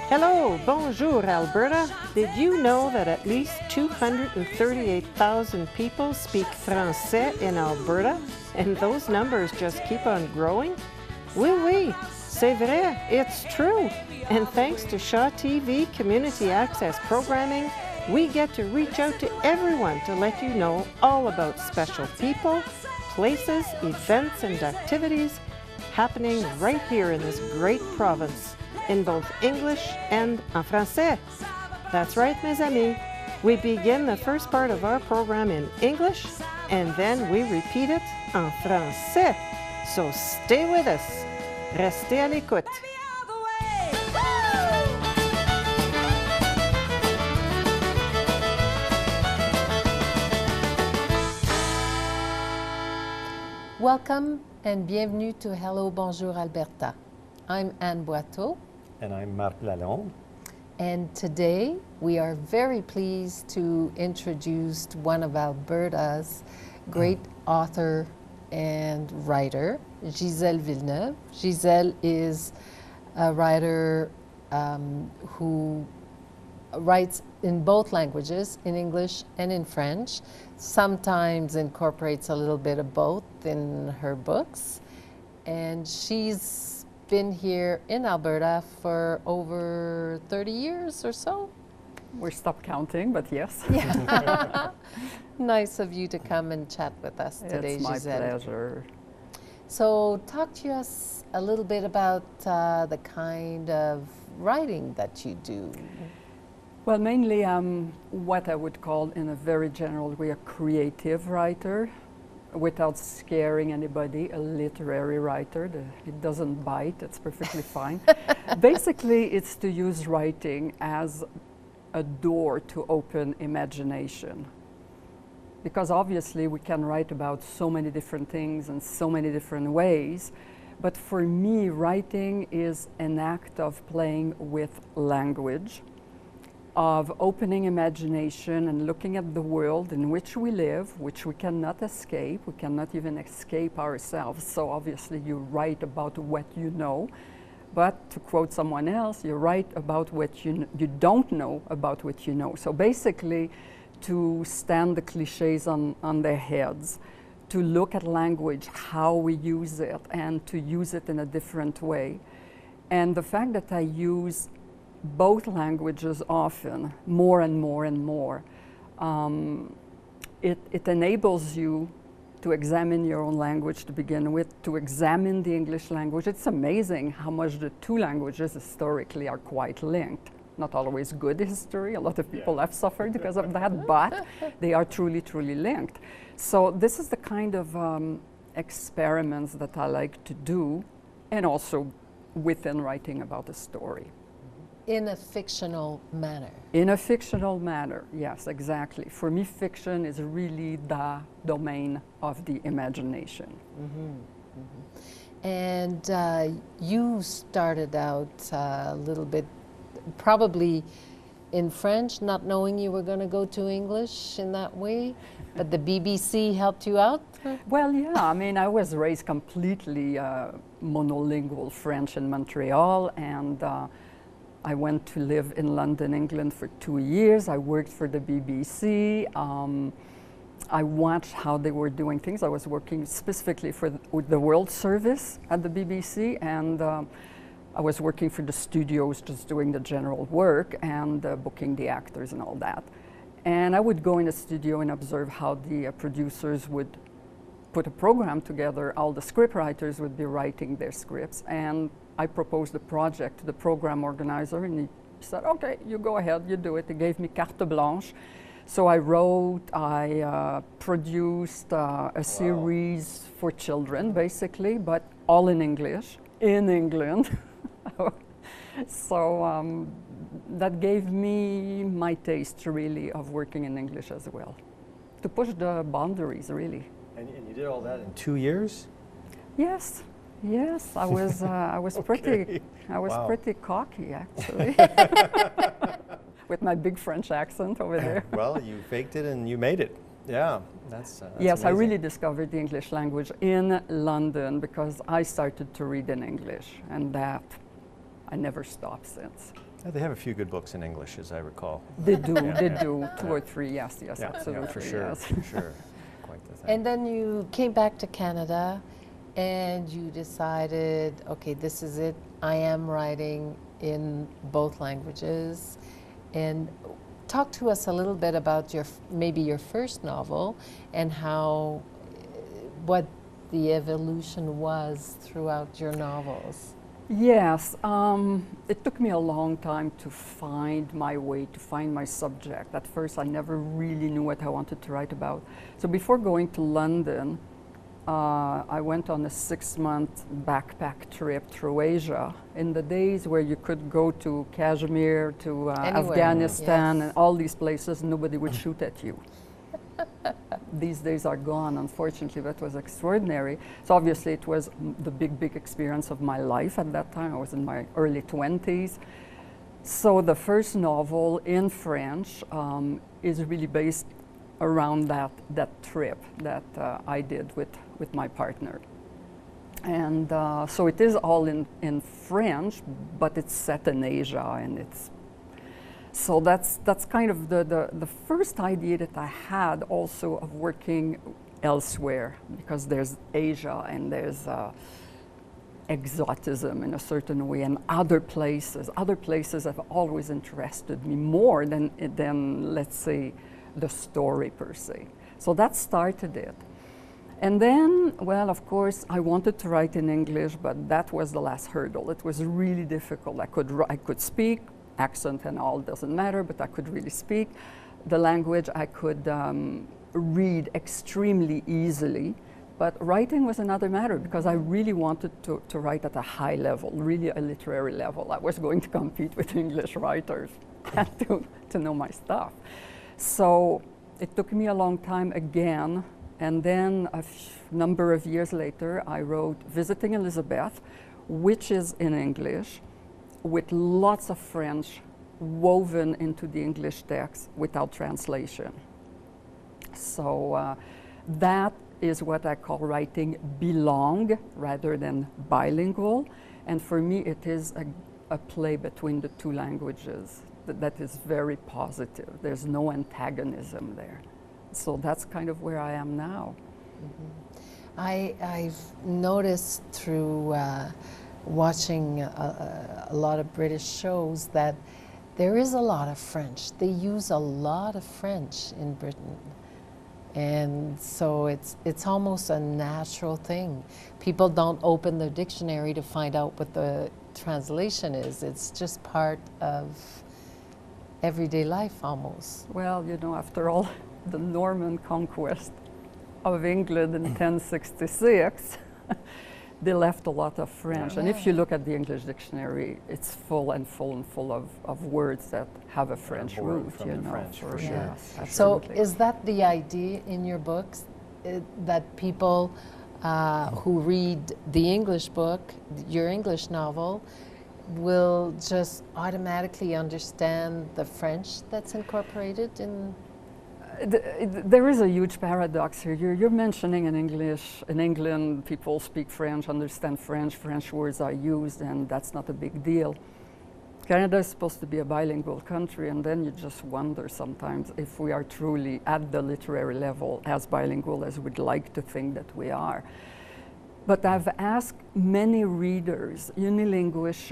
Hello, bonjour Alberta. Did you know that at least 238,000 people speak Français in Alberta? And those numbers just keep on growing? Oui, oui, c'est vrai, it's true. And thanks to Shaw TV Community Access Programming, we get to reach out to everyone to let you know all about special people, places, events, and activities happening right here in this great province, in both English and en français. That's right, mes amis. We begin the first part of our program in English, and then we repeat it en français. So stay with us. Restez à l'écoute. Welcome and bienvenue to Hello, Bonjour, Alberta. I'm Anne Boiteau. And I'm Marc Lalonde. And today we are very pleased to introduce one of Alberta's great author and writer, Gisèle Villeneuve. Gisèle is a writer who writes in both languages, in English and in French, sometimes incorporates a little bit of both in her books. And she's been here in Alberta for over 30 years or so. We stopped counting, but yes. Yeah. Nice of you to come and chat with us today, It's my Gisèle. pleasure. So talk to us a little bit about the kind of writing that you do. Well, mainly what I would call, in a very general way, a creative writer, without scaring anybody, a literary writer. It doesn't bite, it's perfectly fine. Basically, it's to use writing as a door to open imagination. Because obviously we can write about so many different things in so many different ways, but for me, writing is an act of playing with language, of opening imagination and looking at the world in which we live, which we cannot escape. We cannot even escape ourselves. So obviously you write about what you know, but to quote someone else, you write about what you don't know about what you know. So basically, to stand the cliches on their heads, to look at language, how we use it, and to use it in a different way. And the fact that I use both languages often, more and more and more, it enables you to examine your own language to begin with, to examine the English language. It's amazing how much the two languages historically are quite linked. Not always good history, a lot of people have suffered because of that, but they are truly, truly linked. So this is the kind of experiments that I like to do, and also within writing about a story. In a fictional manner. In a fictional manner, yes, exactly. For me, fiction is really the domain of the imagination. Mm-hmm. Mm-hmm. And you started out a little bit, probably in French, not knowing you were going to go to English in that way, but the BBC helped you out? Well, yeah, I mean, I was raised completely monolingual French in Montreal, and I went to live in London, England for 2 years. I worked for the BBC. I watched how they were doing things. I was working specifically with the World Service at the BBC, and I was working for the studios, just doing the general work and booking the actors and all that. And I would go in the studio and observe how the producers would put a program together. All the script writers would be writing their scripts, and I proposed a project to the program organizer, and he said, okay, you go ahead, you do it. He gave me carte blanche. So I wrote, I produced a series for children, basically, but all in English, in England. So that gave me my taste, really, of working in English as well, to push the boundaries, really. And you did all that in 2 years? Yes. Yes, I was Okay. Wow. Pretty cocky, actually, with my big French accent over there. Well, you faked it and you made it. Yeah, that's yes, amazing. I really discovered the English language in London because I started to read in English, and that I never stopped since. They have a few good books in English, as I recall. They do, they yeah, do. 2 or 3, yes, absolutely. for sure, Yes. for sure. Quite the thing. And then you came back to Canada and you decided, okay, this is it. I am writing in both languages. And talk to us a little bit about maybe your first novel and how, what the evolution was throughout your novels. Yes, it took me a long time to find my way, to find my subject. At first, I never really knew what I wanted to write about. So before going to London, I went on a 6-month backpack trip through Asia in the days where you could go to Kashmir, to Afghanistan, yes. and all these places, nobody would shoot at you. These days are gone, unfortunately. That was extraordinary. So obviously it was the big experience of my life at that time. I was in my early 20s. So the first novel in French is really based around that trip that I did with my partner. And so it is all in French, but it's set in Asia, and it's so that's kind of the first idea that I had also of working elsewhere, because there's Asia and there's exotism in a certain way, and other places have always interested me more than let's say the story per se. So that started it. And then, well, of course, I wanted to write in English, but that was the last hurdle. It was really difficult. I could speak, accent and all doesn't matter, but I could really speak the language. I could read extremely easily, but writing was another matter, because I really wanted to write at a high level, really a literary level. I was going to compete with English writers. I had to know my stuff. So it took me a long time again, and then a number of years later I wrote Visiting Elizabeth, which is in English, with lots of French woven into the English text without translation. So that is what I call writing bilingue rather than bilingual. And for me, it is a play between the two languages that is very positive. There's no antagonism there. So that's kind of where I am now. Mm-hmm. I've noticed through watching a lot of British shows that there is a lot of French. They use a lot of French in Britain. And so it's almost a natural thing. People don't open their dictionary to find out what the translation is. It's just part of everyday life almost. Well, you know, after all, the Norman conquest of England in 1066, they left a lot of French. Yeah. And if you look at the English dictionary, it's full of words that have a French root, from you the know. French, for Yeah. sure. Yes, So absolutely. is that the idea in your books, that people who read the English book, your English novel, will just automatically understand the French that's incorporated in? There is a huge paradox here. You're mentioning in English, in England, people speak French, understand French, French words are used, and that's not a big deal. Canada is supposed to be a bilingual country, and then you just wonder sometimes if we are truly at the literary level as bilingual as we'd like to think that we are. But I've asked many readers, unilingual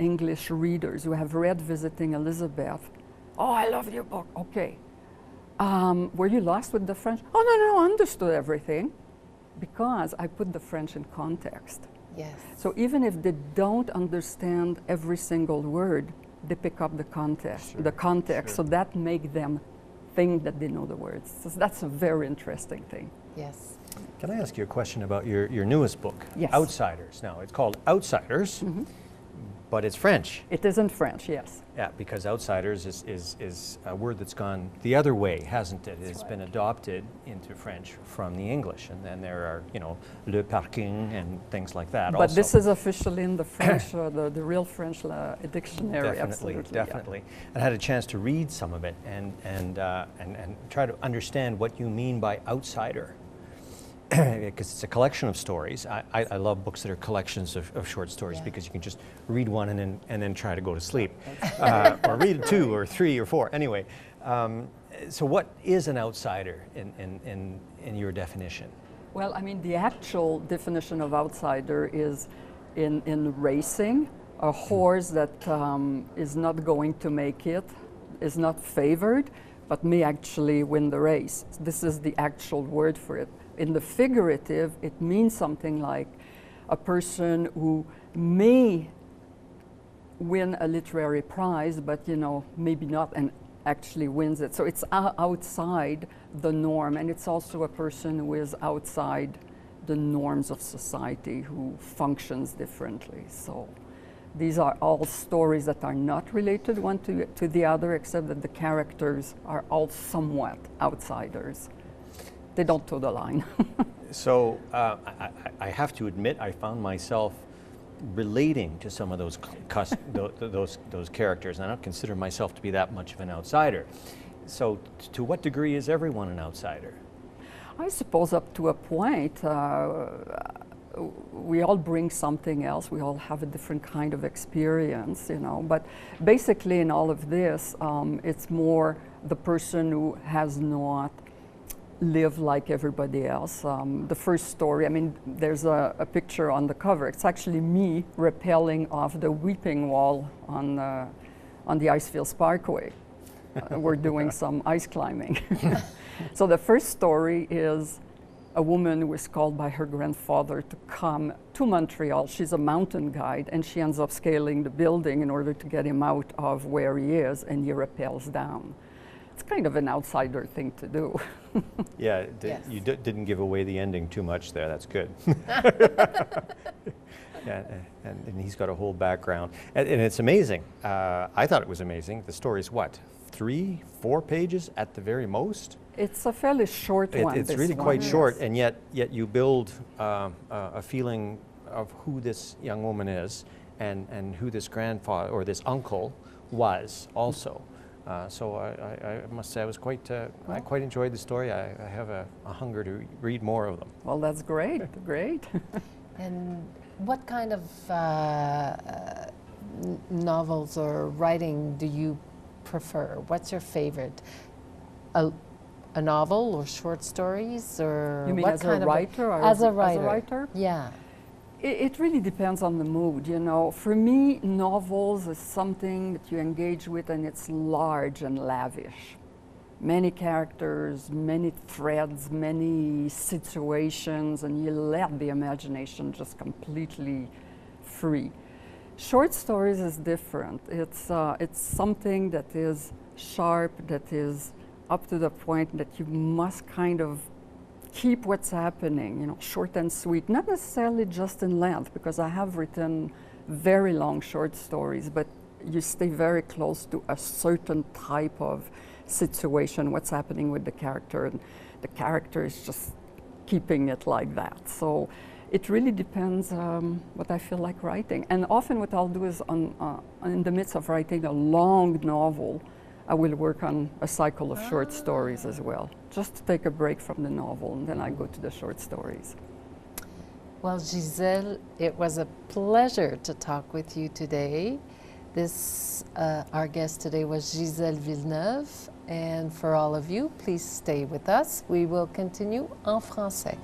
English readers who have read Visiting Elizabeth, "Oh, I love your book." Okay. Were you lost with the French? Oh, no, I understood everything, because I put the French in context. Yes. So even if they don't understand every single word, they pick up the context. Sure. So that make them think that they know the words. So that's a very interesting thing. Yes. Can I ask you a question about your newest book, Yes. Outsiders? Now, it's called Outsiders, but it's French. It is in French, yes. Yeah, because outsiders is a word that's gone the other way, hasn't it? It's been adopted into French from the English, and then there are, you know, le parking and things like that. But also. this is officially in the French, the real French dictionary. Definitely, absolutely, definitely. And I had a chance to read some of it and try to understand what you mean by outsider. because it's a collection of stories. I love books that are collections of short stories, Yeah. because you can just read one and then try to go to sleep, or read two or three or four. Anyway, so what is an outsider in your definition? Well, I mean, the actual definition of outsider is in racing, a horse that is not going to make it, is not favored, but may actually win the race. This is the actual word for it. In the figurative, it means something like a person who may win a literary prize, but maybe not, and actually wins it. So it's outside the norm, and it's also a person who is outside the norms of society, who functions differently. So these are all stories that are not related one to the other, except that the characters are all somewhat outsiders. They don't toe the line. So I have to admit, I found myself relating to some of those those characters, and I don't consider myself to be that much of an outsider. So to what degree is everyone an outsider? I suppose up to a point. We all bring something else. We all have a different kind of experience, But basically, in all of this, it's more the person who has not lived like everybody else. The first story, I mean, there's a picture on the cover. It's actually me rappelling off the weeping wall on the Icefields Parkway. We're doing some ice climbing. So the first story is a woman who was called by her grandfather to come to Montreal. She's a mountain guide, and she ends up scaling the building in order to get him out of where he is, and he rappels down. It's kind of an outsider thing to do. Yeah, Yes. you didn't give away the ending too much there. That's good. Yeah, and he's got a whole background. And it's amazing. I thought it was amazing. The story's what? 3-4 pages at the very most? It's a fairly short one. It's this really one. quite Yes. short, and yet you build a feeling of who this young woman is, and who this grandfather or this uncle was also. So I must say I was I quite enjoyed the story. I have a hunger to read more of them. Well, that's great, great. And what kind of novels or writing do you prefer? What's your favorite? A novel or short stories, or You mean what as kind a of writer? Or as a As writer? a writer? Yeah. It really depends on the mood, For me, novels is something that you engage with, and it's large and lavish. Many characters, many threads, many situations, and you let the imagination just completely free. Short stories is different. It's something that is sharp, that is up to the point that you must kind of keep what's happening, short and sweet, not necessarily just in length, because I have written very long short stories, but you stay very close to a certain type of situation, what's happening with the character, and the character is just keeping it like that. So it really depends what I feel like writing. And often what I'll do is in the midst of writing a long novel, I will work on a cycle of short stories as well, just to take a break from the novel, and then I go to the short stories. Well, Gisèle, it was a pleasure to talk with you today. Our guest today was Gisèle Villeneuve, and for all of you, please stay with us. We will continue en français.